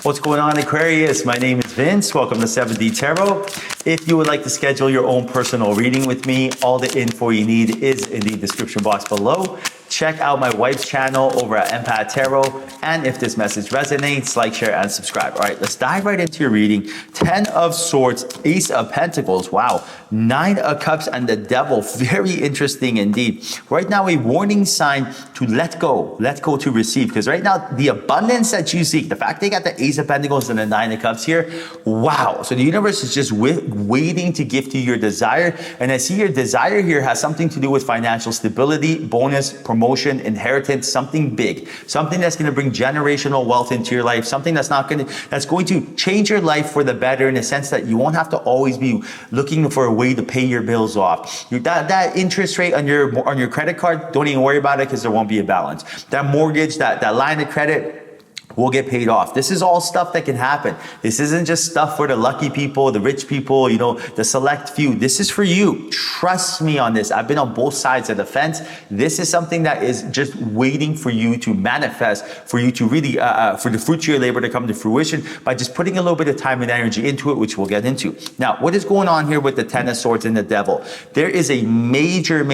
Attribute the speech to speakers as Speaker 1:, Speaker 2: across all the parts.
Speaker 1: What's going on, Aquarius? My name is Vince. Welcome to 7D Tarot. If you would like to schedule your own personal reading with me, all the info you need is in the description box below. Check out my wife's channel over at Empath Tarot. And if this message resonates, like, share, and subscribe. All right, let's dive right into your reading. 10 of Swords, Ace of Pentacles. Wow. 9 of Cups and the Devil. Very interesting indeed. Right now, a warning sign to let go to receive. Because right now, the abundance that you seek, the fact they got the Ace of Pentacles and the 9 of Cups here, wow. So the universe is just waiting to gift you your desire. And I see your desire here has something to do with financial stability, bonus, promotion, inheritance, something big, something that's going to bring generational wealth into your life, something that's going to change your life for the better, in a sense that you won't have to always be looking for a way to pay your bills off. That interest rate on your credit card, don't even worry about it, because there won't be a balance. That mortgage, that line of credit will get paid off. This is all stuff that can happen. This isn't just stuff for the lucky people, the rich people, the select few. This is for you. Trust me on this. I've been on both sides of the fence. This is something that is just waiting for you to manifest, for you to really, for the fruits of your labor to come to fruition by just putting a little bit of time and energy into it, which we'll get into. Now, what is going on here with the 10 of Swords and the Devil? There is a major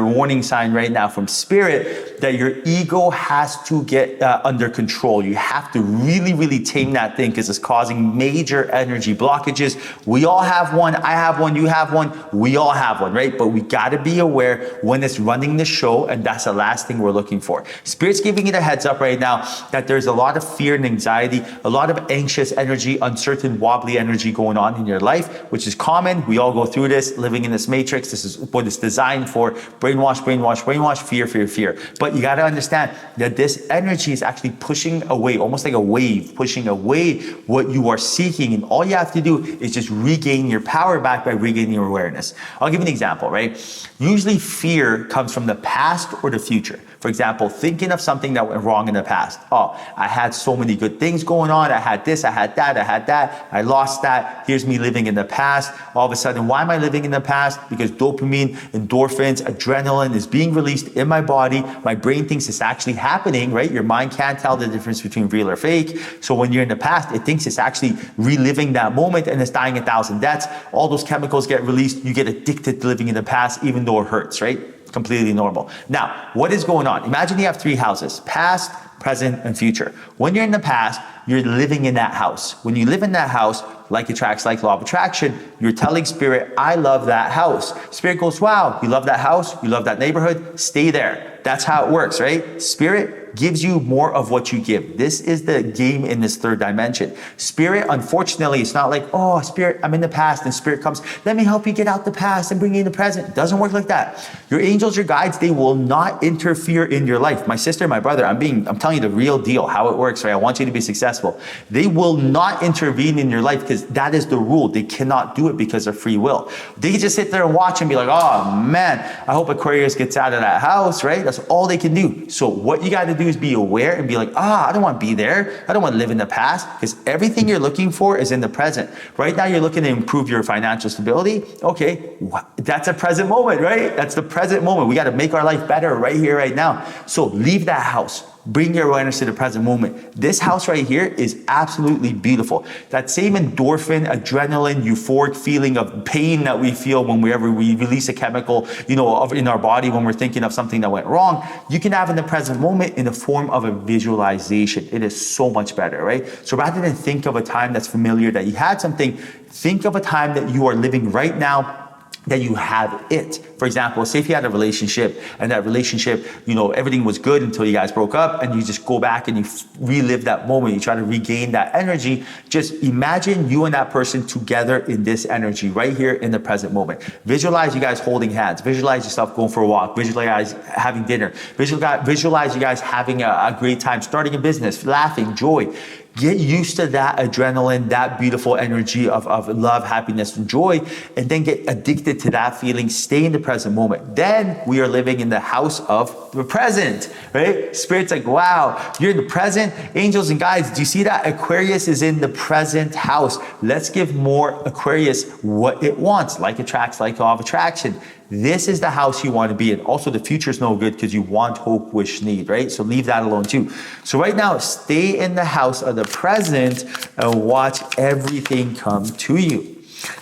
Speaker 1: warning sign right now from Spirit that your ego has to get under control. You have to really tame that thing, because it's causing major energy blockages. We all have one. I have one. You have one. We all have one, right? But we got to be aware when it's running the show, and that's the last thing we're looking for. Spirit's giving you the heads up right now that there's a lot of fear and anxiety, a lot of anxious energy, uncertain, wobbly energy going on in your life, which is common. We all go through this, living in this matrix. This is what it's designed for. Brainwash, fear. But you got to understand that this energy is actually pushing away, almost like a wave, pushing away what you are seeking. And all you have to do is just regain your power back by regaining your awareness. I'll give you an example, right? Usually fear comes from the past or the future. For example, thinking of something that went wrong in the past. Oh, I had so many good things going on. I had this, I had that. I lost that. Here's me living in the past. All of a sudden, why am I living in the past? Because dopamine, endorphins, adrenaline is being released in my body. My brain thinks it's actually happening, right? Your mind can't tell the difference between real or fake. So when you're in the past, it thinks it's actually reliving that moment, and it's dying 1,000 deaths. All those chemicals get released. You get addicted to living in the past, even though it hurts, right? Completely normal. Now, what is going on? Imagine you have 3 houses: past, present, and future. When you're in the past, you're living in that house. When you live in that house, like attracts like, law of attraction, you're telling Spirit, I love that house. Spirit goes, wow, you love that house, you love that neighborhood, stay there. That's how it works, right? Spirit gives you more of what you give. This is the game in this third dimension. Spirit, unfortunately, it's not like, oh, Spirit, I'm in the past, and Spirit comes, let me help you get out the past and bring you in the present. It doesn't work like that. Your angels, your guides, they will not interfere in your life. My sister, my brother, I'm telling you the real deal, how it works, right? I want you to be successful. They will not intervene in your life, because that is the rule. They cannot do it because of free will. They can just sit there and watch and be like, oh man, I hope Aquarius gets out of that house, right? That's all they can do. So what you got to do is be aware and be like, I don't want to be there. I don't want to live in the past, because everything you're looking for is in the present. Right now, you're looking to improve your financial stability. Okay, that's a present moment, right? That's the present moment. We got to make our life better right here, right now. So leave that house. Bring your awareness to the present moment. This house right here is absolutely beautiful. That same endorphin, adrenaline, euphoric feeling of pain that we feel whenever we release a chemical, in our body when we're thinking of something that went wrong, you can have in the present moment in the form of a visualization. It is so much better, right? So rather than think of a time that's familiar that you had something, think of a time that you are living right now, that you have it. For example, say if you had a relationship, and that relationship, everything was good until you guys broke up, and you just go back and you relive that moment. You try to regain that energy. Just imagine you and that person together in this energy right here in the present moment. Visualize you guys holding hands. Visualize yourself going for a walk. Visualize having dinner. Visualize you guys having a great time, starting a business, laughing, joy. Get used to that adrenaline, that beautiful energy of love, happiness, and joy, and then get addicted to that feeling. Stay in the present moment. Then we are living in the house of the present, right? Spirit's like, wow, you're in the present. Angels and guides, do you see that? Aquarius is in the present house. Let's give more Aquarius what it wants. Like attracts like, law of attraction. this is the house you want to be in. Also, the future is no good because you want, hope, wish, need, right? So leave that alone too. So right now, stay in the house of the present and watch everything come to you.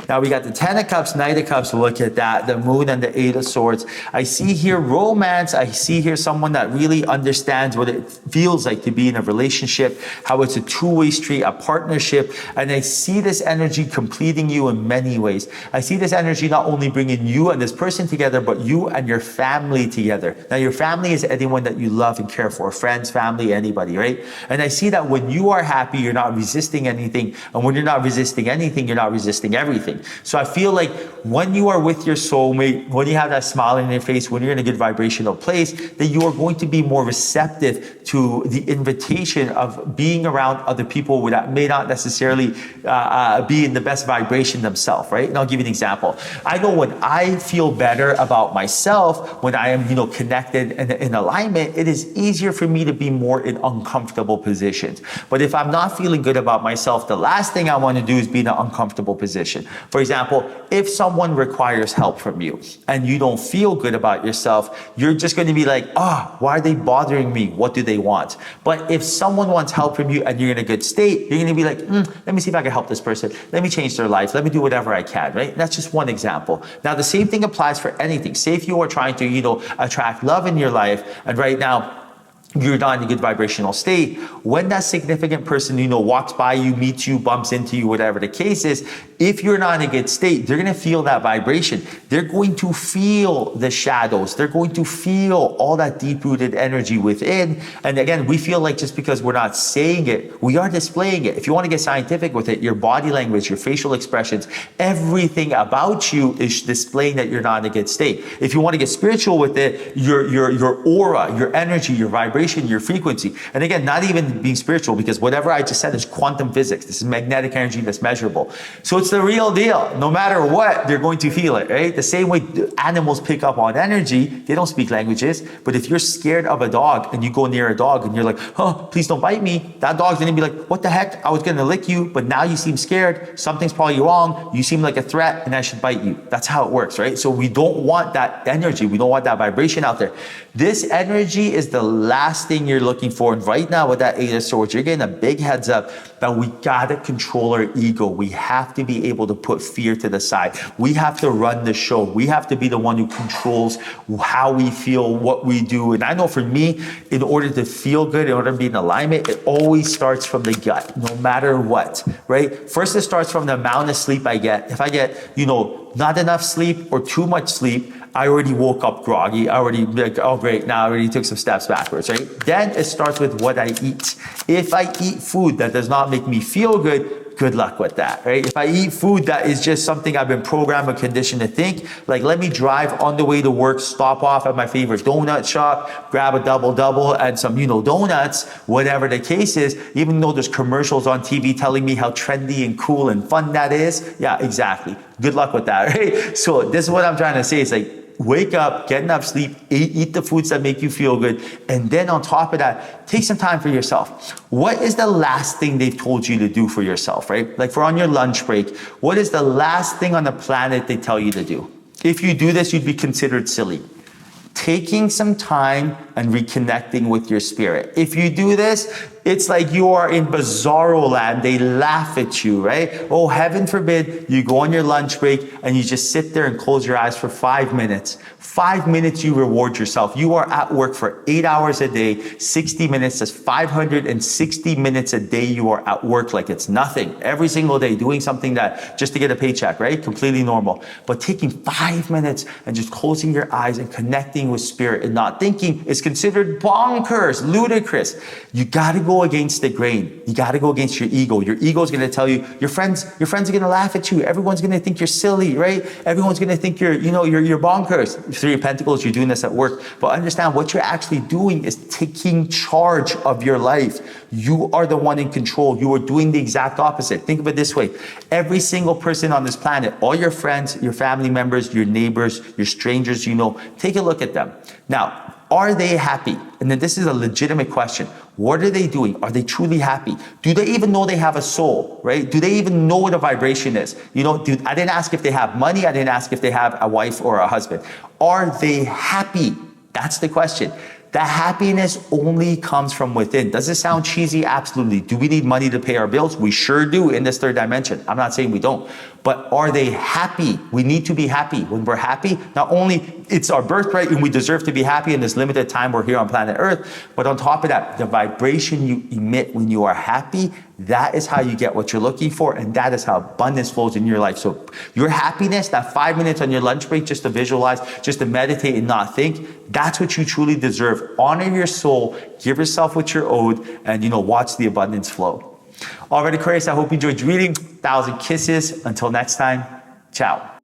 Speaker 1: Now we got the 10 of Cups, Knight of Cups, look at that, the Moon and the 8 of Swords. I see here romance, I see here someone that really understands what it feels like to be in a relationship, how it's a two-way street, a partnership, and I see this energy completing you in many ways. I see this energy not only bringing you and this person together, but you and your family together. Now your family is anyone that you love and care for, friends, family, anybody, right? And I see that when you are happy, you're not resisting anything, and when you're not resisting anything, you're not resisting everything. So I feel like when you are with your soulmate, when you have that smile on your face, when you're in a good vibrational place, that you are going to be more receptive to the invitation of being around other people that may not necessarily be in the best vibration themselves, right? And I'll give you an example. I know when I feel better about myself, when I am, connected and in alignment, it is easier for me to be more in uncomfortable positions. But if I'm not feeling good about myself, the last thing I want to do is be in an uncomfortable position. For example, if someone requires help from you and you don't feel good about yourself, you're just going to be like, why are they bothering me? What do they want? But if someone wants help from you and you're in a good state, you're going to be like, let me see if I can help this person. Let me change their life. Let me do whatever I can, right? That's just one example. Now, the same thing applies for anything. Say if you are trying to, attract love in your life, and right now, you're not in a good vibrational state. When that significant person, walks by you, meets you, bumps into you, whatever the case is, if you're not in a good state, they're going to feel that vibration. They're going to feel the shadows. They're going to feel all that deep-rooted energy within. And again, we feel like just because we're not saying it, we are displaying it. If you want to get scientific with it, your body language, your facial expressions, everything about you is displaying that you're not in a good state. If you want to get spiritual with it, your aura, your energy, your vibration, your frequency. And again, not even being spiritual, because whatever I just said is quantum physics. This is magnetic energy that's measurable. So it's the real deal. No matter what, they're going to feel it, right? The same way animals pick up on energy, they don't speak languages. But if you're scared of a dog and you go near a dog and you're like, please don't bite me, that dog's going to be like, what the heck? I was going to lick you, but now you seem scared. Something's probably wrong. You seem like a threat and I should bite you. That's how it works, right? So we don't want that energy. We don't want that vibration out there. This energy is the last thing you're looking for. And right now with that 8 of Swords, you're getting a big heads up that we gotta control our ego. We have to be able to put fear to the side. We have to run the show. We have to be the one who controls how we feel, what we do. And I know for me, in order to feel good, in order to be in alignment, it always starts from the gut, no matter what, right? First, it starts from the amount of sleep I get. If I get, not enough sleep or too much sleep, I already woke up groggy. I already like, oh great, now I already took some steps backwards, right? Then it starts with what I eat. If I eat food that does not make me feel good luck with that, right? If I eat food that is just something I've been programmed or conditioned to think, like let me drive on the way to work, stop off at my favorite donut shop, grab a double and some, donuts, whatever the case is, even though there's commercials on TV telling me how trendy and cool and fun that is. Yeah, exactly. Good luck with that, right? So this is what I'm trying to say. It's like, wake up, get enough sleep, eat the foods that make you feel good. And then on top of that, take some time for yourself. What is the last thing they've told you to do for yourself, right? Like for on your lunch break, what is the last thing on the planet they tell you to do? If you do this, you'd be considered silly. Taking some time and reconnecting with your spirit. If you do this, it's like you are in bizarro land. They laugh at you, right? Oh, heaven forbid you go on your lunch break and you just sit there and close your eyes for 5 minutes. 5 minutes you reward yourself. You are at work for 8 hours a day, 60 minutes. That's 560 minutes a day you are at work like it's nothing. Every single day doing something that just to get a paycheck, right? Completely normal. But taking 5 minutes and just closing your eyes and connecting with spirit and not thinking is considered bonkers, ludicrous. You got to go against the grain. You got to go against your ego. Your ego is going to tell you, your friends are going to laugh at you. Everyone's going to think you're silly, right? Everyone's going to think you're bonkers. 3 of Pentacles, you're doing this at work. But understand what you're actually doing is taking charge of your life. You are the one in control. You are doing the exact opposite. Think of it this way. Every single person on this planet, all your friends, your family members, your neighbors, your strangers, take a look at them. Now, Are they happy? And then this is a legitimate question. What are they doing? Are they truly happy? Do they even know they have a soul, right? Do they even know what a vibration is? I didn't ask if they have money. I didn't ask if they have a wife or a husband. Are they happy? That's the question. That happiness only comes from within. Does it sound cheesy? Absolutely. Do we need money to pay our bills? We sure do in this third dimension. I'm not saying we don't. But are they happy? We need to be happy. When we're happy, not only it's our birthright and we deserve to be happy in this limited time we're here on planet Earth, but on top of that, the vibration you emit when you are happy, that is how you get what you're looking for, and that is how abundance flows in your life. So your happiness, that 5 minutes on your lunch break just to visualize, just to meditate and not think, that's what you truly deserve. Honor your soul, give yourself what you're owed, and watch the abundance flow. All right, Aquarius, I hope you enjoyed reading. 1,000 kisses. Until next time, ciao.